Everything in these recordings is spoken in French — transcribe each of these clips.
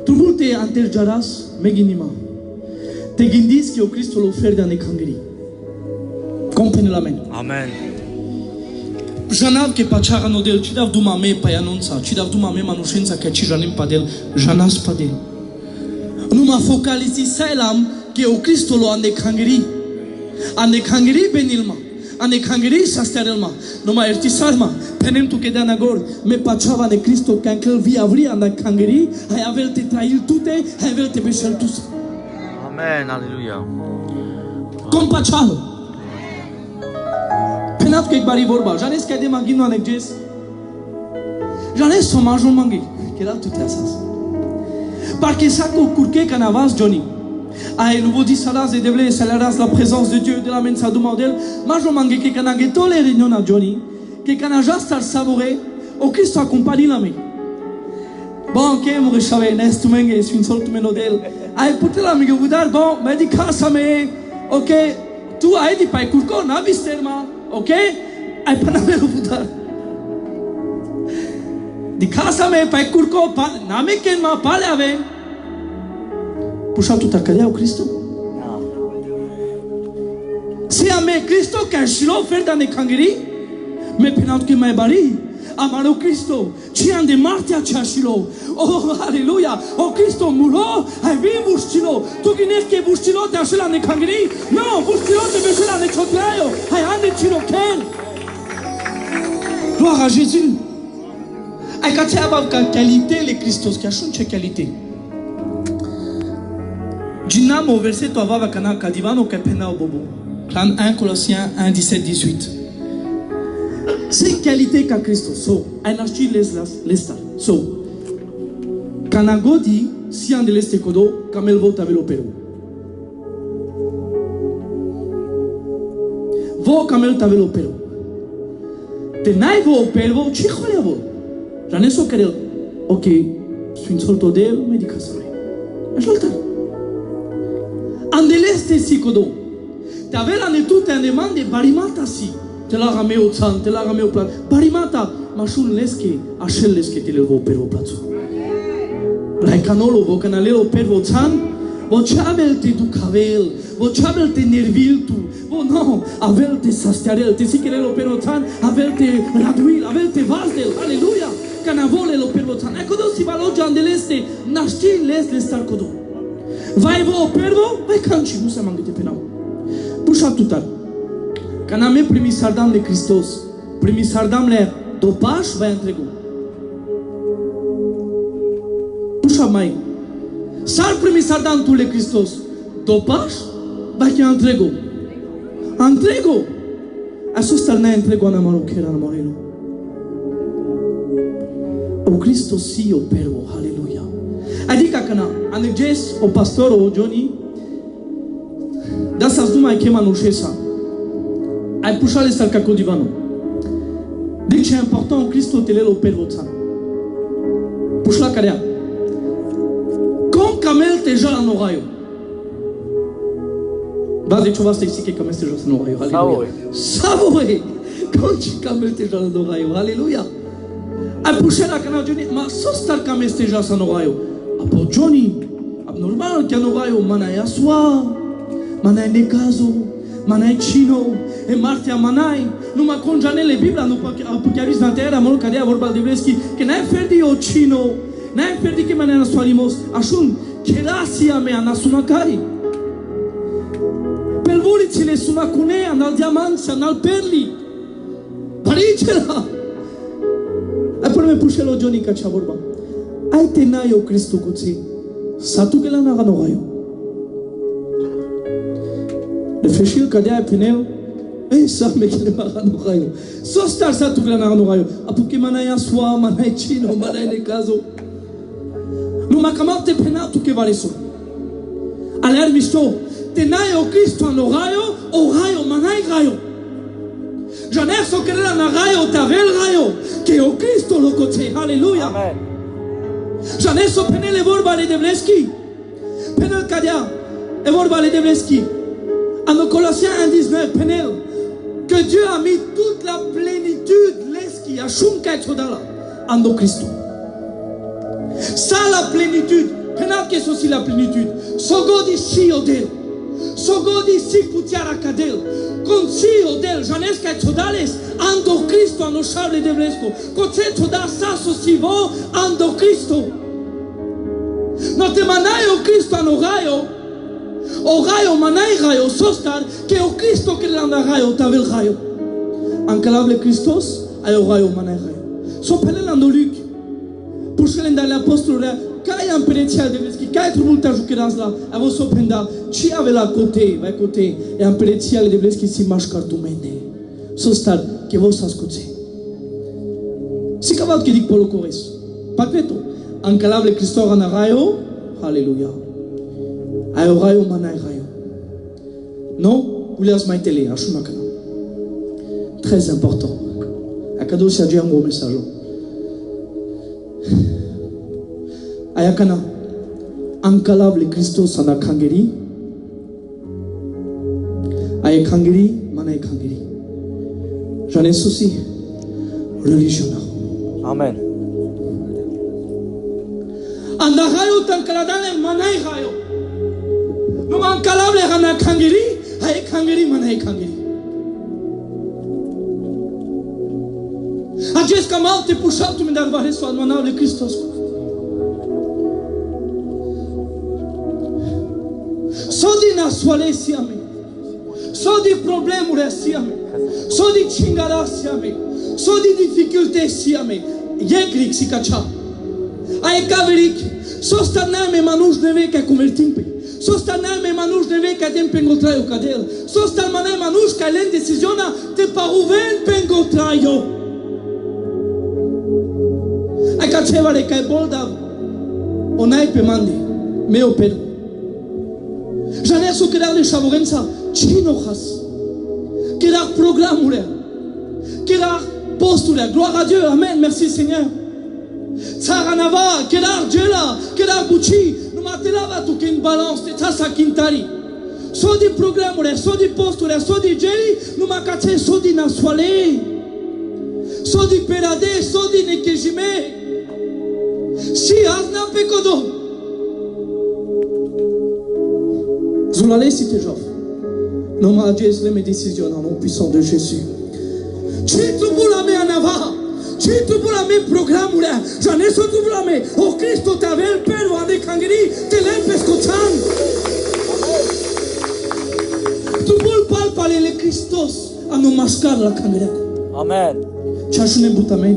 Tu multe anterjaras meginima. Te gândis că Cristo l'oferă de necangeri. Compene la mine. Amen. Janav che pachara no del, ci dav duma me pa anunța, ci dav duma me manușența că ci janim padel, janas padel. Nu mă focalizi sailam că Cristo lo ande cangeri benilma, ande cangeri sasterelma, nu mă ertisarma, penem tu că de anagor, me pachava de Cristo că încă vi avria ande cangeri, hai avel te trail tute, hai avel te beșel tus. Amen, aleluia. Com pachalo. Penat că e bari vorba, janes că de mangino anegjes. Janes somajul mangi, că era tu te asas. Parque saco curque canavas Johnny. Ai nouveau dit ça là, c'est devait salaras la présence de Dieu de la mensa du modèle. Major mangue que canageto les réunions à Johnny, que canajas al savourer, au Christ accompagne la me. Bon, ok, mon réchavé, n'est tu menge, suis une seule tu menodel. Ai putte la me gudar, bon, me di casa me, ok, tu ai di pai curco, na visterma, ok, ai paname lo gudar. Di casa me pai curco, na me ken ma pale ave. Puxa tu tacalea o Cristo? Se a me Cristo que shilo oferta ne cangeri, me penat que mai bari, amaro Cristo, ci ande Marte a chashilo. Oh, aleluia! O Cristo muro, ai vi buschilo. Tu gines que buschilo te ashela ne cangeri? No, buschilo te beshela ne chotrayo. Ai ande chilo ken. Gloire à Jésus. Ai ca ce avav ca qualité le Christos, că așa ce qualité. Ginam au versetul avava cana ca divano ca pena bobo. Plan 1 Colossiens 1 17 18. C'est qualité ca Christos. So, ai naști lestar. So, canagodi si ande leste codo camel vota velo peru. Vo camel tavelo peru. Te nai vo pervo ci kholia vo. Jane so kerel. Ok, sunt solto del medica sai. Ascolta. Andeleste sicodo. Te avela ne tutte ne mande barimata si. Te la rameo tsan, te la rameo plat. Barimata, mașun leske, așel leske te le vo pervo plațu. Lai canolo vo canalelo pervo tsan, vo chabel te ducavel, vo chabel te nervil tu. Vo no, avel te sastiarel, te sikerelo pervo tsan, avel te raduil, avel te vazdel. Aleluia! Canavole lo pervo tsan. Ecco do si valoggia andeleste, naști les star codo. Vai vo pervo, vai canci, nu se mangete penau. Puxa tutar. Caname primi sardam de Christos, primi sardam le dopaș vai întregu. Puxa mai. Sar primi sardam tu le Christos, dopaș vai che întregu. Întregu. Aso star na întregu ana marochera na moreno. O Christos si o pervo, haleluia. Adică cana, anegjes o pastor o Johnny, da sa zduma che manușesa. Ai puxa le star ca divano. Deci ce important Cristo te le lo pervo tsa. Puxa la carea. Con camel te jala no raio. Ba de ceva să explique camel te jala no raio. Haleluia. Savoi. Con camel te jala no raio. Haleluia. Ai puxa la cana Johnny, ma so star camel te jala no raio. Apo Johnny, abnormal che no raio manai asua. Manai ne caso. Manai chino, e martia manai, numai conjanele Biblia, nu apocalipsa na terra, mă cadea vorba de Vreschi, că n-ai ferdi o chino, n-ai ferdi că manai na soalimos, așun, chelasia mea na sunacari. Pelvurițile sunacunea, n-al diamanța, n-al perli, paricela. Ai până me pușelo Johnny ca cea vorba. Ai te n-ai o Cristo cuții, satu că la naga nogaio. Le fechil cadea penel, sa me que le maga no raio. So star sa tu glana no raio. Apuke manai aswa, manai chino, manai ne caso. No makamate pena tu que vale so. Aler misto, te nai o Cristo no raio, o raio manai raio. Janer so que la na raio tavel raio, que o Cristo lo coche. Aleluia. Amen. Janer so penele vorba le devleski. Penel cadea, e vorba le devleski. En Colossiens 1:19, Penel, que Dieu a mis toute la plénitude, l'eski, a shunkai chodala, en Christo. Ça la plénitude, Penat que aussi la plénitude. Sogodi si odel. Sogodi si putiara cadel. Con si odel. Janesca todales. Ando Cristo a noșable de vlesco. Coce toda saso si vo ando Cristo. No te manaio Cristo a no raio. O raio manai raio sostar que o Cristo que landa raio tavel raio. Ancalable Christos ai o raio manai raio. So pelelando Luc. Pușele în apostolul care i-am pereția de vleschi, care trebuie mult ajucărați la, a vă sopenda, ce ave la cote, vai cote, i-am pereția de vleschi si maș cartumene. So star, che vă să ascuți. Si cavat che dic polo cores. Pacreto, ancalable Cristo na raio, haleluia. Ai o raio manai raio. Non, uleas mai tele, așa macana. Très important. Acado se agia un gros message. Ayakana, ancalable Christos ana kangeri, ay kangeri, mana ay kangeri. J'en ai souci religionnel. Amen. Anda rayo tankaladane mana ay rayo. No ancalable ana kangeri, ay kangeri mana ay kangeri. Acest camal te pușau tu mi dar vare so manable Christos. Sodi na soale siame. Sodi problemuri siame. Sodi chingara siame. Sodi dificulte siame. Yegrik si kacha. Ai kaverik. Sosta name manush neve ka convertimpe. Sosta name manush neve ka tem pengotraio cadel. Sosta mane manush ka len decisiona te paruven pengotraio. Ai ka chevare ka bolda. Onai pe mande. Meu pedo. J'en ai su crear de șavorența, cine o has? Crear programurile, crear posturile, gloire à Dieu, amen, merci Seigneur. Țara nava, crear gela, crear buci, numai te lava tu că în balans, te țasa chintari. So di programurile, so di posturile, so di geli, numai ca ți so di nasoale, so di perade, so di nechejime. Și azi n-am pe codon. Zulale si te jof. Non ma Jésus les mes décisions au nom puissant de Jésus. Ce tu bula me anava? Ce tu bula me programul ăla? J'en ai tu bula me. O Cristo t'avel pervo ande kangeri te lempes coțan. Tu bul palpalele Christos anu mascar la kangeri. Amen. Ce așune butame.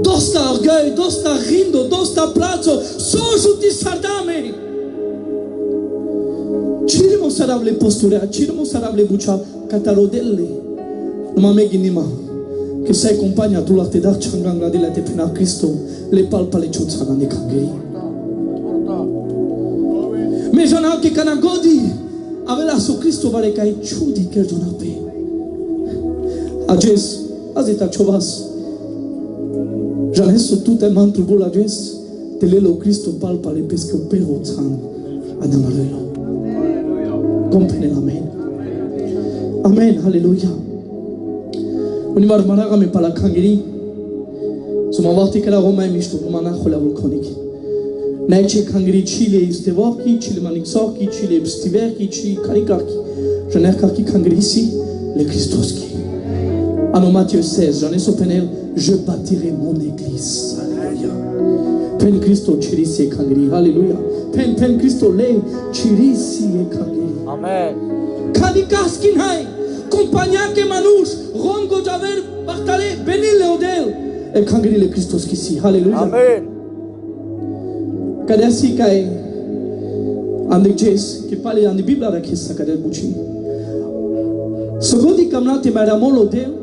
Dosta orgueil, dosta rindo, dosta plazo, soju di sardame. Cirimo sarable postura, cirimo sarable buccia, catarodelle. Non ma megi nima, che sei compagna tu la te dar changanga de la te pena Cristo, le palpa le chutsana ne kangeri. Me jona che kanagodi, avela su Cristo vale kai chudi che jona pe. Ajes, azita chovas. J'en ai su tout un mantre pour la geste, telelo Cristo palpa le pesche o perro tan anamarelo. Compene amen. Amen, hallelujah. Unimar managa me pala kangeri. Suma vati kala Roma misto mana khola volcanic. Naiche kangeri Chile istevorki, Chile manixorki, Chile stiverki, Chile karikarki. J'en ai karki kangeri ici, le Christoski. Ano Matthieu 16, j'en ai su penel. Je bâtirai mon église. Alléluia. Pen Christo chirisi e kangeri. Alléluia. Pen Christo le chirisi e kangeri. Amen. Kadikaskin hai. Compagnia ke manush. Rongo javer bartale benil leodel. E kangeri le Christos kisi. Alléluia. Amen. Kadasi kai. Andek jes. Ke pale andi Biblia da kisa kadel buci. Sogodi kamnate maramolo del.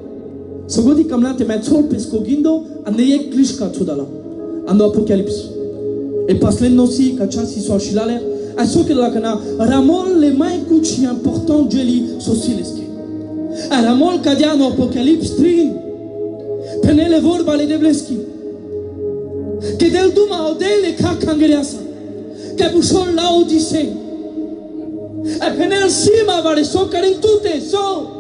Sogodi kamnate mai tsol pescogindo aneye klishka todala. Ando Apocalipse. E paslen nosi kachasi so ashilale. Aso ke la kana ramol le mai kuchi important jeli sosileske. A ramol kadiano Apocalipse 3. Penele vorba le debleski. Che del duma odele kakangeriasa. Che bushon la odise. E penel sima vare so carintute so.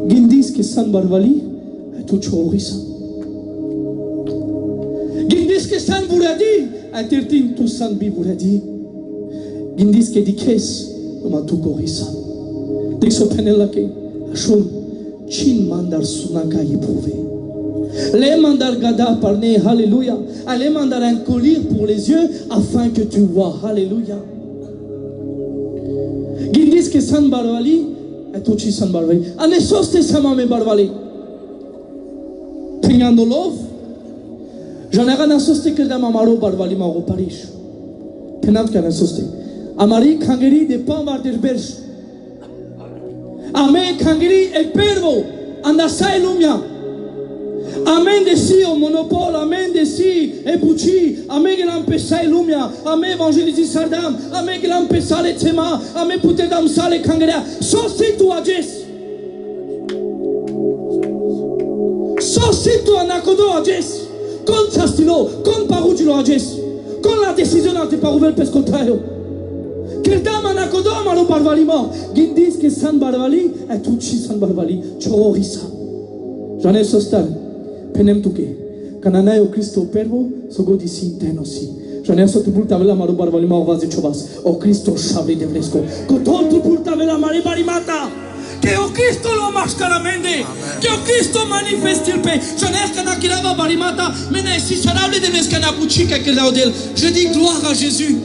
Gindis che San Barvali è tu ciorisa. que san buradi, a tertin tu san bi buradi. Gindis que dikes, ma tu korisan. Dixo penela que, ashun, chin mandar sunaka éprouvé. Les mandar gada parler, alléluia. Allez mandar un collier pour les yeux afin que tu vois, alléluia. Gindis que san barvali, a tu chi san barvali. Ane soste sama me barvali. Pingando love. J'en ai rien à soste que dans Maro barvali ma au Paris. Penat qu'à soste. Amari kangeri de pambar der berge. Amen kangeri e pervo andasai lumia. Amen de si au monopole, amen de si e buci, amen que l'empesai lumia, amen évangéliser sardam, amen que l'empesai le tema, amen puter dam sale kangeria. Sosi tu ajes. Sosi tu anakodo ajes. Con sastilo, con parugilo ajes. Con la décision ante paruvel pescotaio. Keldam anakodo amaro barvalima. Gindis que san barvali e tuchi san barvali. Chorisa. J'en ai sostal. Penem tuke. Kanana o Cristo pervo sogo disi intenosi. J'en ai sotu pour tavela amaro barvalima o vaze chobas. O Cristo chavre de fresco. Koton tu pour tavela mari barimata. Que o Cristo lo mascaramende, que o Cristo manifeste il paix. Je n'ai qu'à n'akirava barimata, mais n'est si charable de l'escana bouchica que laudel. Je dis gloire à Jésus.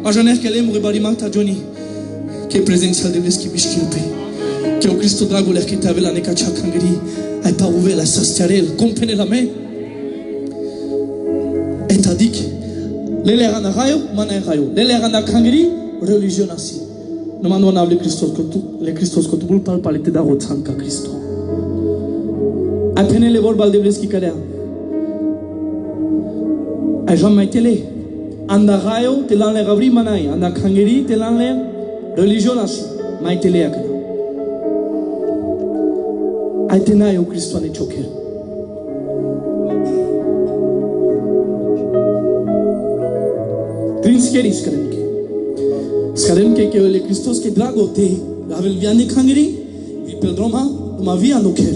Je n'ai qu'à l'aimer barimata Johnny, que présence de l'eski bishkilpe, que o Cristo drago l'air qui t'avait la nekacha kangeri, a pas ouvert la sastiarel, comprenez la main. Et t'as dit que l'élérana rayo, mana rayo, l'élérana kangeri, religion assis. Nous demandons à les Christos que tu parles par les tédaro tsanka Christo. À peine les vols baldebles qui cadèrent. À Jean Maïtele, anda rayo, te l'en les ravri manai, anda kangeri, te l'en les religion assi, Maïtele akana. À tenaille au Christo ne choquer. Grinskeri skrenke. Skadem que les Christos que dragote, lavel viande kangeri, vi pedroma, ma vie en oker.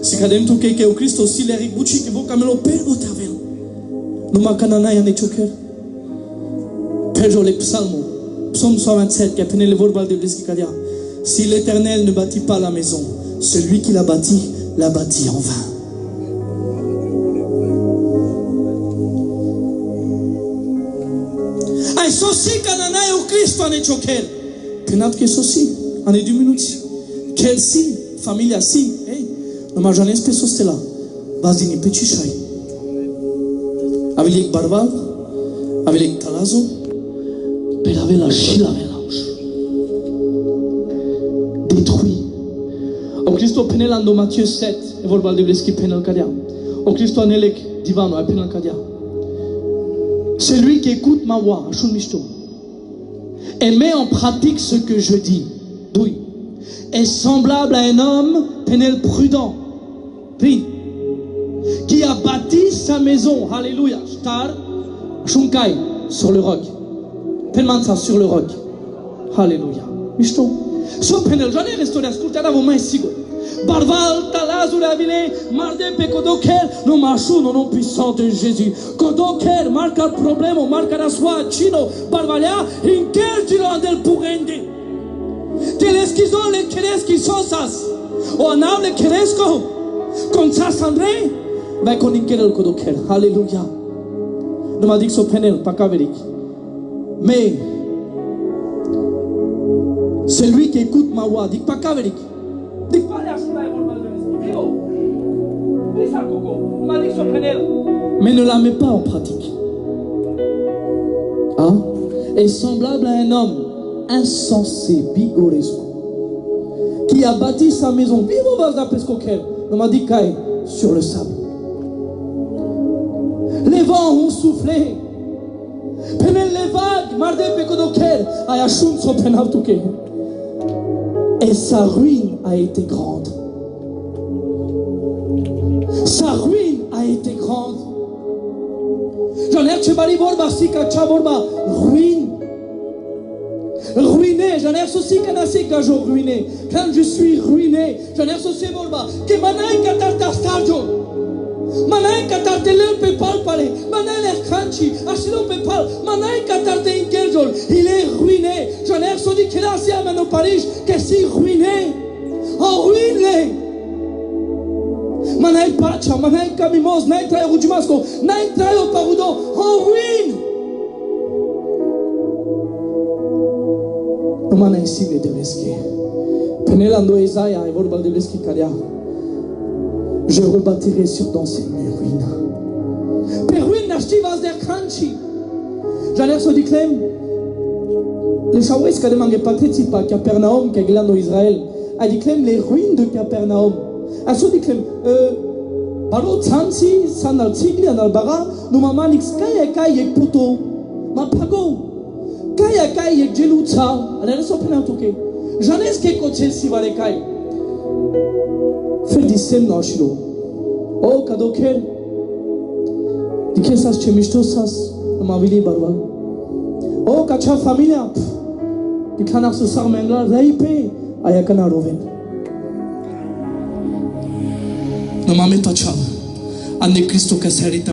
Skadem tu que o Cristo si le ribuchi que vo camelo pergo tavel. Numa kanana ya ne choker. Perjo le psalmo, psaume 127 qui a tenu le vorbal de l'Esquicadia. Si l'Éternel ne bâtit pas la maison, celui qui l'a bâti en vain. Sosi kanana o Cristo ane choker. Penat que sosi ane 2 minutes. Quel si família si, hey, no ma janes pe sostela. Bazini pe chishai. Avelek barbal, avelek talazo, per avela shila velange. Détruit. O Cristo penelando Matthieu 7, e vorbal de bleski penel kadia. O Cristo anelek divano e penel kadia. Celui qui écoute ma voix, et met en pratique ce que je dis, est semblable à un homme pénel prudent, qui a bâti sa maison, alléluia, star, shunkai, sur le roc, penmansa sur le roc, alléluia, misto, so pénel, j'en ai restauré, ascoltez vos mains ici, Barval, talazo, la ville, marde, pecodoker, no machu, non puissant de Jésus. Codoker, marca le problème, marca la soie, chino, barvalia, inker, tiro andel purende. Telesquizo, le kereski sosas, o anam le keresko, con sas André, va con inker el codoker, alléluia. Ne m'a dit que so penel, pas qu'avérique. Mais, celui qui écoute ma voix, dit pas qu'avérique. Mais ne la met pas en pratique. Hein? Est semblable à un homme insensé, bigoresco, qui a bâti sa maison, sur le sable. Les vents ont soufflé. Les vagues, et sa ruine a été grande. Sa ruine a été grande. J'en ai chebali borba sika chaborba ruine. Ruiné, j'en ai associé kanasi kajo ruiné. Quand je suis ruiné, j'en ai associé borba que manai katar stadio. Manai katar de l'un peut pas parler. Manai Kanchi, Ashilo Pepal, Manaï Katarte Inkeljol, il est ruiné. J'en ai dit qu'il a assis à Mano Paris, que c'est ruiné. En ruine. Manaï Pacha, Manaï Kamimos, Naï Trae Rujumasco, Naï Trae Parudo, en ruine. Manaï Signe de Leski. Penelando Esaïa et Volbal de Leski Kalia. Je rebâtirai sur d'anciennes ruines. Per ruines n'achivas der Kanchi. J'en ai dit Clem. Les Shawes qui demandent participer à Capernaum, qui est glando Israël, a dit Clem les ruines de Capernaum. A dit Clem, Baro Tsansi, Sanal Tigli, Analbara, nous mamanix Kaya Yek Puto, ma Pago, Kaya Yek Jelutsa, allez se prendre un touquet. J'en ai ce qui est coaché si va les Kai. Fais du sem dans Shilo. Oh, Kadokel. Dikesas Chemistosas, Mavili Barwa. Oh, Kacha Familia. Dikanak Susar Mengla, Raipe, Ayakana Roven. No Mame Tacha, Ande Cristo Caserita.